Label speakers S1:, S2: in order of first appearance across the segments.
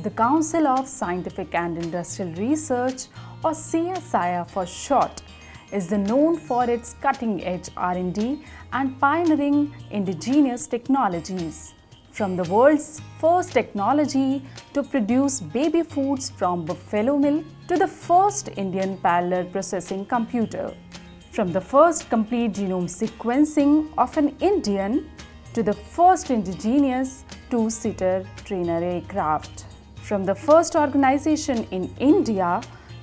S1: The Council of Scientific and Industrial Research, or CSIR for short, is known for its cutting-edge R&D and pioneering indigenous technologies. From the world's first technology to produce baby foods from buffalo milk to the first Indian parallel processing computer. From the first complete genome sequencing of an Indian to the first indigenous two-seater trainer aircraft. From the first organization in India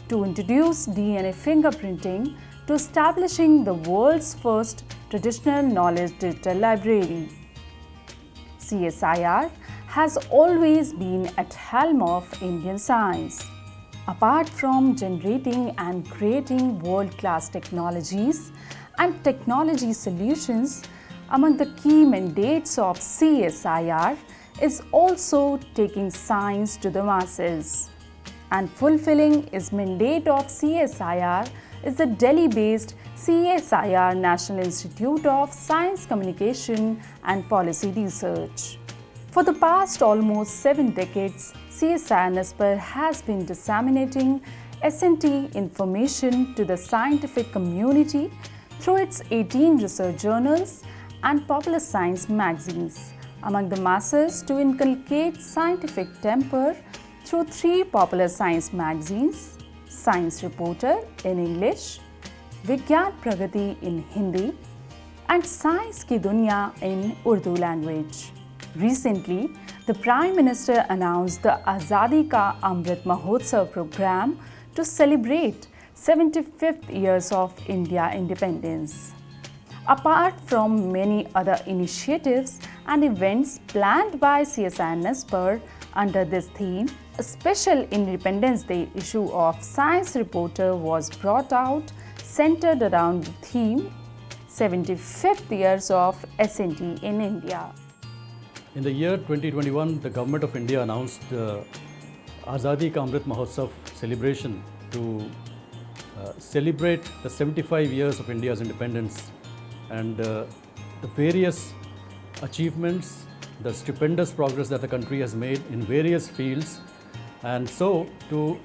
S1: to introduce DNA fingerprinting to establishing the world's first traditional knowledge digital library. CSIR has always been at helm of Indian science. Apart from generating and creating world-class technologies and technology solutions, among the key mandates of CSIR is also taking science to the masses. And fulfilling its mandate of CSIR is the Delhi-based CSIR National Institute of Science Communication and Policy Research. For the past almost 7 decades, CSIR NSPR has been disseminating S&T information to the scientific community through its 18 research journals and popular science magazines, among the masses to inculcate scientific temper through 3 popular science magazines, Science Reporter in English, Vigyan Pragati in Hindi, and Science Ki Dunya in Urdu language. Recently, the Prime Minister announced the Azadi Ka Amrit Mahotsav program to celebrate 75th years of India independence. Apart from many other initiatives and events planned by CSIR NSPR under this theme, a special Independence Day issue of Science Reporter was brought out centered around the theme 75th years of S&T in India.
S2: In the year 2021, the Government of India announced Azadi Ka Amrit Mahotsav celebration to celebrate the 75 years of India's independence and the various achievements, the stupendous progress that the country has made in various fields, and so to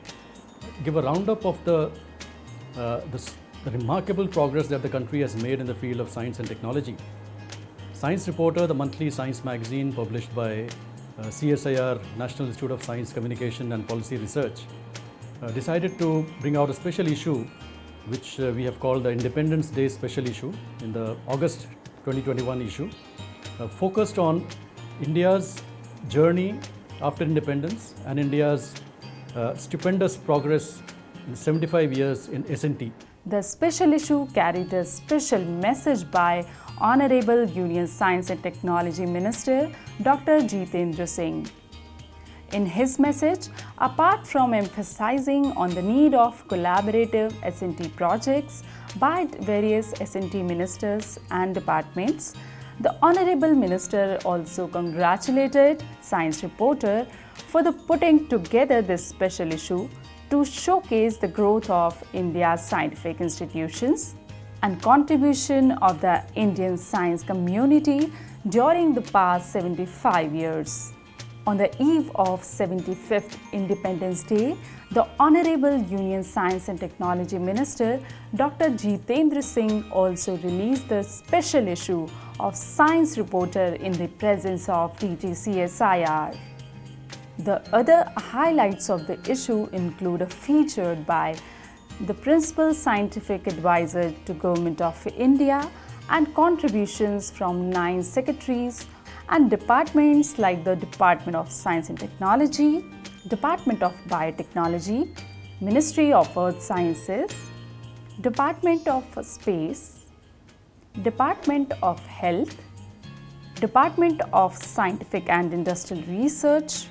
S2: give a roundup of the remarkable progress that the country has made in the field of science and technology. Science Reporter, the monthly science magazine published by CSIR, National Institute of Science Communication and Policy Research, decided to bring out a special issue which we have called the Independence Day Special Issue in the August 2021 issue, focused on India's journey after independence and India's stupendous progress in 75 years in S&T.
S1: The special issue carried a special message by Honorable Union Science and Technology Minister Dr. Jitendra Singh. In his message, apart from emphasizing on the need of collaborative S&T projects by various S&T ministers and departments, the Honorable Minister also congratulated Science Reporter for the putting together this special issue to showcase the growth of India's scientific institutions and contribution of the Indian science community during the past 75 years. On the eve of 75th Independence Day, the Honorable Union Science and Technology Minister Dr. Jitendra Singh also released the special issue of Science Reporter in the presence of DG CSIR. The other highlights of the issue include a feature by the Principal Scientific Advisor to Government of India and contributions from 9 secretaries and departments like the Department of Science and Technology, Department of Biotechnology, Ministry of Earth Sciences, Department of Space, Department of Health, Department of Scientific and Industrial Research,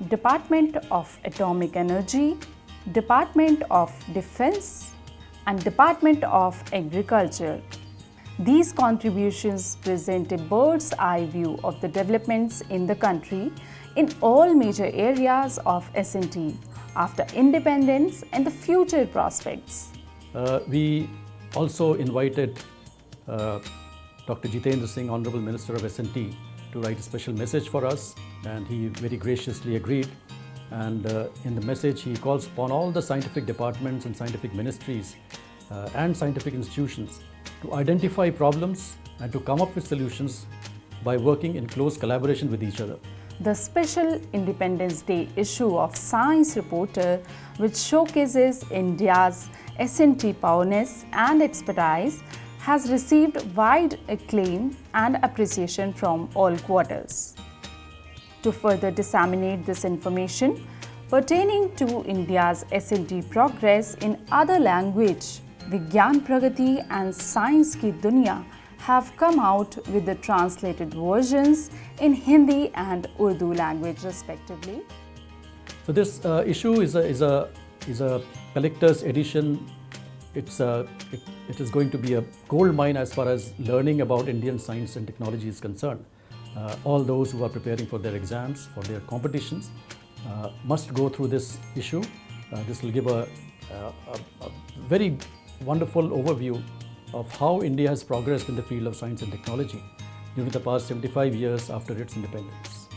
S1: Department of Atomic Energy, Department of Defense, and Department of Agriculture. These contributions present a bird's eye view of the developments in the country in all major areas of S&T after independence and the future prospects.
S2: We also invited Dr. Jitendra Singh, Honorable Minister of S&T, to write a special message for us, and he very graciously agreed. And in the message, he calls upon all the scientific departments and scientific ministries and scientific institutions to identify problems and to come up with solutions by working in close collaboration with each other.
S1: The special Independence Day issue of Science Reporter, which showcases India's S&T prowess and expertise, has received wide acclaim and appreciation from all quarters. To further disseminate this information pertaining to India's S&T progress in other language, Vigyan Pragati and Science Ki Duniya have come out with the translated versions in Hindi and Urdu language respectively.
S2: So this issue is a collector's edition. It is going to be a gold mine as far as learning about Indian science and technology is concerned. All those who are preparing for their exams, for their competitions, must go through this issue. This will give a very wonderful overview of how India has progressed in the field of science and technology during the past 75 years after its independence.